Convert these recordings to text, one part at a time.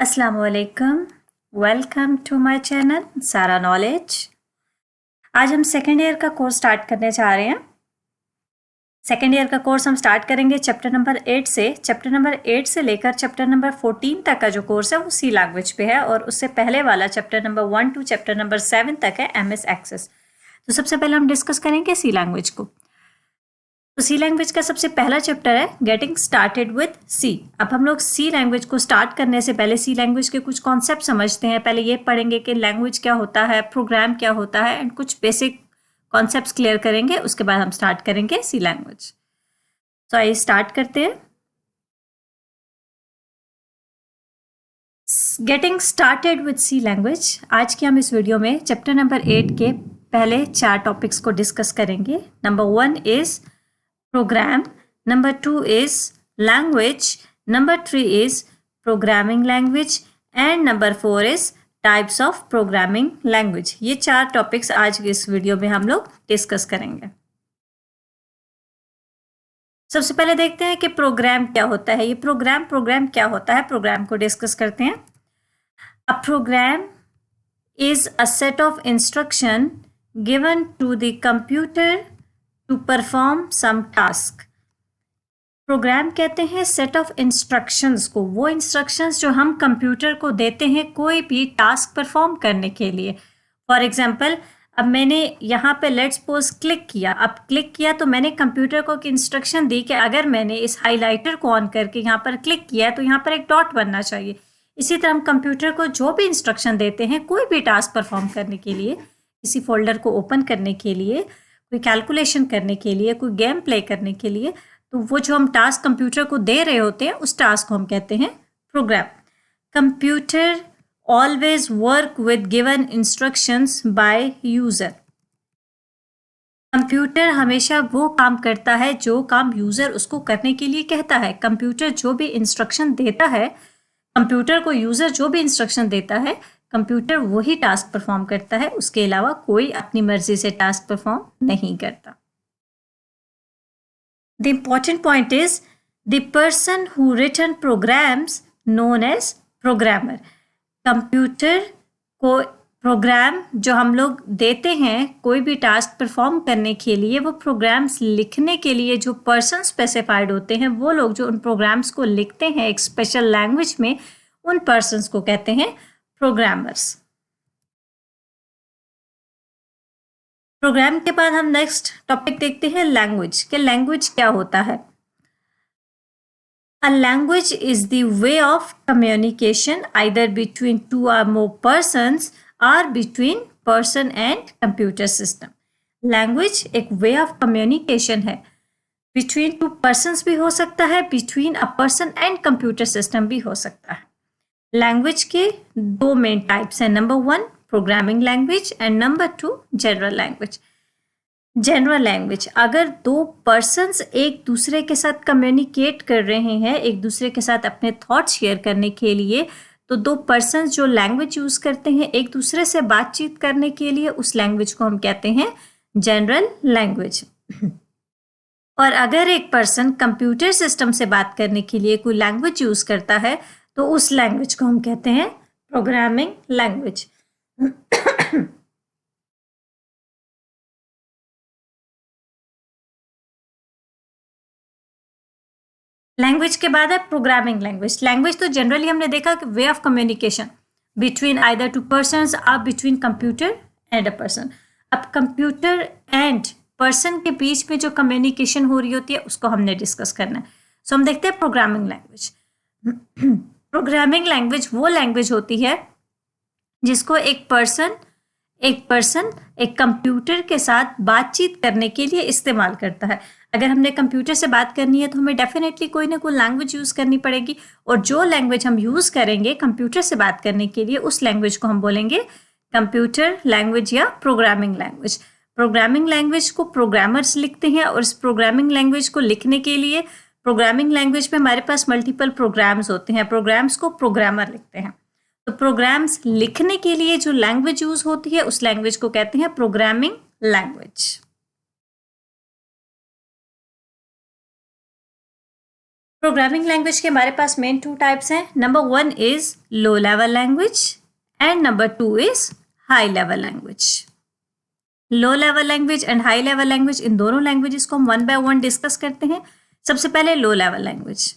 अस्सलाम वालेकुम। Welcome to my channel सारा नॉलेज। आज हम सेकेंड ईयर का कोर्स स्टार्ट करने जा रहे हैं। सेकेंड ईयर का कोर्स हम स्टार्ट करेंगे चैप्टर नंबर 8 से। चैप्टर नंबर 8 से लेकर चैप्टर नंबर 14 तक का जो कोर्स है वो सी लैंग्वेज पे है, और उससे पहले वाला chapter number 1 to chapter number 7 तक है MS एक्सेस। तो सबसे पहले हम डिस्कस करेंगे सी लैंग्वेज को। तो सी लैंग्वेज का सबसे पहला चैप्टर है गेटिंग स्टार्टेड विद सी। अब हम लोग सी लैंग्वेज को स्टार्ट करने से पहले सी लैंग्वेज के कुछ कॉन्सेप्ट समझते हैं। पहले ये पढ़ेंगे कि लैंग्वेज क्या होता है, प्रोग्राम क्या होता है, एंड कुछ बेसिक कॉन्सेप्ट्स क्लियर करेंगे। उसके बाद हम स्टार्ट करेंगे सी लैंग्वेज। तो आइए स्टार्ट करते हैं। Getting started with C language. आज के हम इस वीडियो में चैप्टर नंबर 8 के पहले 4 टॉपिक्स को डिस्कस करेंगे। Number 1 is program, number 2 is language, number 3 is programming language, and number 4 is types of programming language। ये 4 टॉपिक्स आज की इस वीडियो में हम लोग डिस्कस करेंगे। सबसे पहले देखते हैं कि प्रोग्राम क्या होता है। ये प्रोग्राम क्या होता है, प्रोग्राम को डिस्कस करते हैं। अ programme is a set of instruction given to the computer to perform some task। Program कहते हैं सेट ऑफ इंस्ट्रक्शंस को, वो इंस्ट्रक्शंस जो हम कंप्यूटर को देते हैं कोई भी टास्क परफॉर्म करने के लिए। फॉर एग्जांपल, अब मैंने यहाँ पे लेट्स सपोज क्लिक किया। अब क्लिक किया तो मैंने कंप्यूटर को एक इंस्ट्रक्शन दी कि अगर मैंने इस हाईलाइटर को ऑन करके यहाँ पर क्लिक किया तो यहाँ पर एक डॉट बनना चाहिए। इसी तरह हम कंप्यूटर को जो भी इंस्ट्रक्शन देते हैं कोई भी टास्क परफॉर्म करने के लिए, किसी फोल्डर को ओपन करने के लिए, कोई कैलकुलेशन करने के लिए, कोई गेम प्ले करने के लिए, तो वो जो हम टास्क कंप्यूटर को दे रहे होते हैं उस टास्क को हम कहते हैं program. Computer always work with given instructions by user. Computer हमेशा वो काम करता है जो काम यूजर उसको करने के लिए कहता है। कंप्यूटर जो भी इंस्ट्रक्शन देता है, कंप्यूटर को यूजर जो भी इंस्ट्रक्शन देता है, कंप्यूटर वही टास्क परफॉर्म करता है। उसके अलावा कोई अपनी मर्जी से टास्क परफॉर्म नहीं करता। The important point is the person who written programs known as programmer। Computer को प्रोग्राम जो हम लोग देते हैं कोई भी टास्क परफॉर्म करने के लिए, वो प्रोग्राम्स लिखने के लिए जो पर्सन स्पेसिफाइड होते हैं, वो लोग जो उन प्रोग्राम्स को लिखते हैं एक स्पेशल लैंग्वेज में, उन पर्सन्स को कहते हैं प्रोग्रामर्स। प्रोग्राम के बाद हम नेक्स्ट टॉपिक देखते हैं लैंग्वेज। कि लैंग्वेज क्या होता है। A language is the way of communication either between 2 or more persons और between person and computer system. Language एक वे ऑफ कम्युनिकेशन है। बिटवीन 2 persons भी हो सकता है, between a person and computer system भी हो सकता है। लैंग्वेज के 2 मेन टाइप्स हैं। Number 1 programming language and number 2 general language. General language, अगर 2 पर्सन्स एक दूसरे के साथ कम्युनिकेट कर रहे हैं, एक दूसरे के साथ अपने थॉट्स शेयर करने के लिए, तो 2 पर्सन्स जो लैंग्वेज यूज करते हैं एक दूसरे से बातचीत करने के लिए, उस लैंग्वेज को हम कहते हैं जनरल लैंग्वेज। और अगर एक पर्सन कंप्यूटर सिस्टम से बात करने के लिए कोई लैंग्वेज यूज करता है तो उस लैंग्वेज को हम कहते हैं प्रोग्रामिंग लैंग्वेज। लैंग्वेज के बाद है प्रोग्रामिंग लैंग्वेज। लैंग्वेज तो जनरली हमने देखा कि way of communication between either 2 persons और between computer and a person. अब कंप्यूटर एंड पर्सन के बीच में जो कम्युनिकेशन हो रही होती है उसको हमने डिस्कस करना है। सो हम देखते हैं प्रोग्रामिंग लैंग्वेज। प्रोग्रामिंग लैंग्वेज वो लैंग्वेज होती है जिसको एक पर्सन एक कंप्यूटर के साथ बातचीत करने के लिए इस्तेमाल करता है। अगर हमने कंप्यूटर से बात करनी है तो हमें डेफिनेटली कोई ना कोई लैंग्वेज यूज़ करनी पड़ेगी, और जो लैंग्वेज हम यूज़ करेंगे कंप्यूटर से बात करने के लिए उस लैंग्वेज को हम बोलेंगे कंप्यूटर लैंग्वेज या प्रोग्रामिंग लैंग्वेज। प्रोग्रामिंग लैंग्वेज को प्रोग्रामर्स लिखते हैं, और इस प्रोग्रामिंग लैंग्वेज को लिखने के लिए प्रोग्रामिंग लैंग्वेज में हमारे पास मल्टीपल प्रोग्राम्स होते हैं। प्रोग्राम्स को प्रोग्रामर लिखते हैं। तो प्रोग्राम्स लिखने के लिए जो लैंग्वेज यूज होती है उस लैंग्वेज को कहते हैं प्रोग्रामिंग लैंग्वेज। प्रोग्रामिंग लैंग्वेज के हमारे पास मेन 2 टाइप्स हैं. Number 1 is low level language and number 2 is high level language. Low level language and high level language, इन दोनों लैंग्वेजेस को हम 1 by 1 डिस्कस करते हैं. सबसे पहले low level language.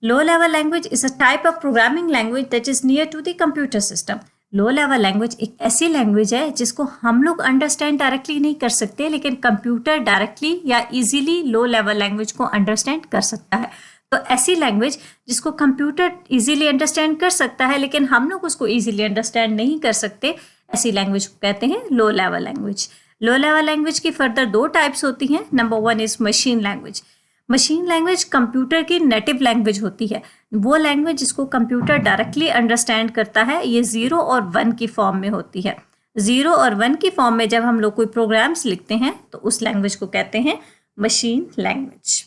Low level language is a type of programming language that is near to the computer system. Low level language एक ऐसी लैंग्वेज है जिसको हम लोग अंडरस्टैंड डायरेक्टली नहीं कर सकते, लेकिन कंप्यूटर डायरेक्टली या इजीली लो लेवल लैंग्वेज को अंडरस्टैंड कर सकता है. तो ऐसी लैंग्वेज जिसको कंप्यूटर इजीली अंडरस्टैंड कर सकता है लेकिन हम लोग उसको इजीली अंडरस्टैंड नहीं कर सकते, ऐसी लैंग्वेज को कहते हैं लो level language. Low level language की फर्दर 2 टाइप्स होती हैं. Number 1 is machine language. Machine language computer की नेटिव लैंग्वेज होती है. वो लैंग्वेज जिसको कंप्यूटर डायरेक्टली अंडरस्टैंड करता है. ये 0 और 1 की फॉर्म में होती है. 0 और 1 की फॉर्म में जब हम लोग कोई प्रोग्राम्स लिखते हैं तो उस लैंग्वेज को कहते हैं मशीन लैंग्वेज.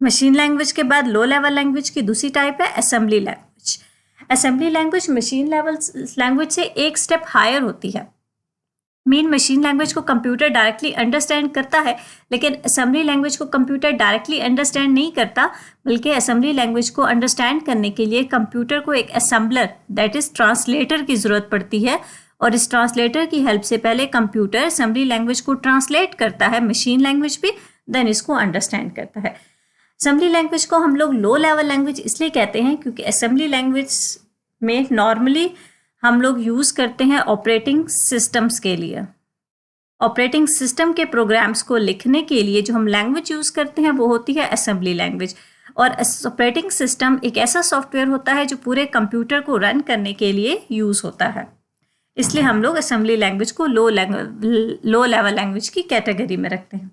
मशीन लैंग्वेज के बाद लो लेवल लैंग्वेज की दूसरी टाइप है assembly language. Assembly language machine level language से एक स्टेप हायर होती है. मेन मशीन लैंग्वेज को कंप्यूटर डायरेक्टली अंडरस्टैंड करता है, लेकिन असेंबली लैंग्वेज को कंप्यूटर डायरेक्टली अंडरस्टैंड नहीं करता, बल्कि असेंबली लैंग्वेज को अंडरस्टैंड करने के लिए कंप्यूटर को एक असेंबलर दैट इज ट्रांसलेटर की ज़रूरत पड़ती है. और इस ट्रांसलेटर की हेल्प से पहले कंप्यूटर असेंबली लैंग्वेज को ट्रांसलेट करता है मशीन लैंग्वेज पे, देन इसको अंडरस्टैंड करता है. असेंबली लैंग्वेज को हम लोग लो लेवल लैंग्वेज इसलिए कहते हैं क्योंकि असेंबली लैंग्वेज में नॉर्मली हम लोग यूज़ करते हैं ऑपरेटिंग सिस्टम्स के लिए. ऑपरेटिंग सिस्टम के प्रोग्राम्स को लिखने के लिए जो हम लैंग्वेज यूज़ करते हैं वो होती है असेंबली लैंग्वेज. और ऑपरेटिंग सिस्टम एक ऐसा सॉफ्टवेयर होता है जो पूरे कंप्यूटर को रन करने के लिए यूज़ होता है. इसलिए हम लोग असेंबली लैंग्वेज को लो लेवल लैंग्वेज की कैटेगरी में रखते हैं.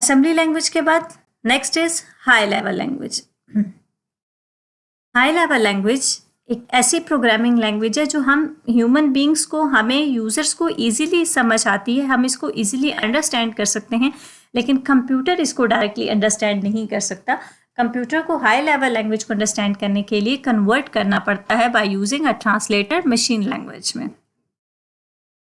असेंबली लैंग्वेज के बाद next is high level language. High level language एक ऐसी प्रोग्रामिंग लैंग्वेज है जो हम ह्यूमन बींग्स को, हमें यूज़र्स को इजीली समझ आती है, हम इसको इजीली अंडरस्टैंड कर सकते हैं, लेकिन कंप्यूटर इसको डायरेक्टली अंडरस्टैंड नहीं कर सकता. कंप्यूटर को हाई लेवल लैंग्वेज को अंडरस्टैंड करने के लिए कन्वर्ट करना पड़ता है by using a translator machine language में.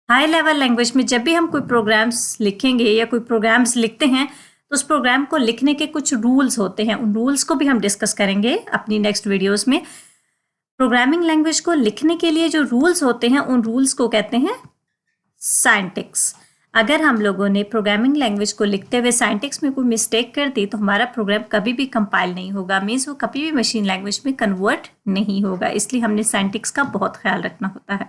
हाई लेवल लैंग्वेज में जब भी हम कोई प्रोग्राम्स लिखेंगे या कोई प्रोग्राम्स लिखते हैं तो उस प्रोग्राम को लिखने के कुछ रूल्स होते हैं. उन रूल्स को भी हम डिस्कस करेंगे अपनी नेक्स्ट वीडियोस में. प्रोग्रामिंग लैंग्वेज को लिखने के लिए जो रूल्स होते हैं उन रूल्स को कहते हैं साइंटिक्स. अगर हम लोगों ने प्रोग्रामिंग लैंग्वेज को लिखते हुए साइंटिक्स में कोई मिस्टेक कर दी तो हमारा प्रोग्राम कभी भी कंपाइल नहीं होगा, मीन्स वो कभी भी मशीन लैंग्वेज में कन्वर्ट नहीं होगा. इसलिए हमने साइंटिक्स का बहुत ख्याल रखना होता है.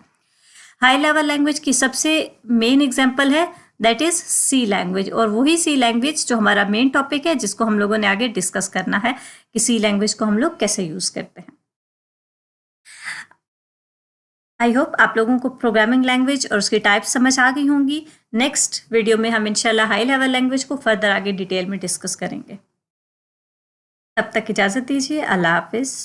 हाई लेवल लैंग्वेज की सबसे मेन एग्जाम्पल है दैट इज सी लैंग्वेज. और वही सी लैंग्वेज जो हमारा मेन टॉपिक है जिसको हम लोगों ने आगे डिस्कस करना है कि सी लैंग्वेज को हम लोग कैसे यूज करते हैं. आई होप आप लोगों को प्रोग्रामिंग लैंग्वेज और उसकी टाइप समझ आ गई होंगी. नेक्स्ट वीडियो में हम इंशाल्लाह हाई लेवल लैंग्वेज को फर्दर आगे डिटेल में डिस्कस करेंगे. तब तक इजाज़त दीजिए. अल्लाह हाफिज़.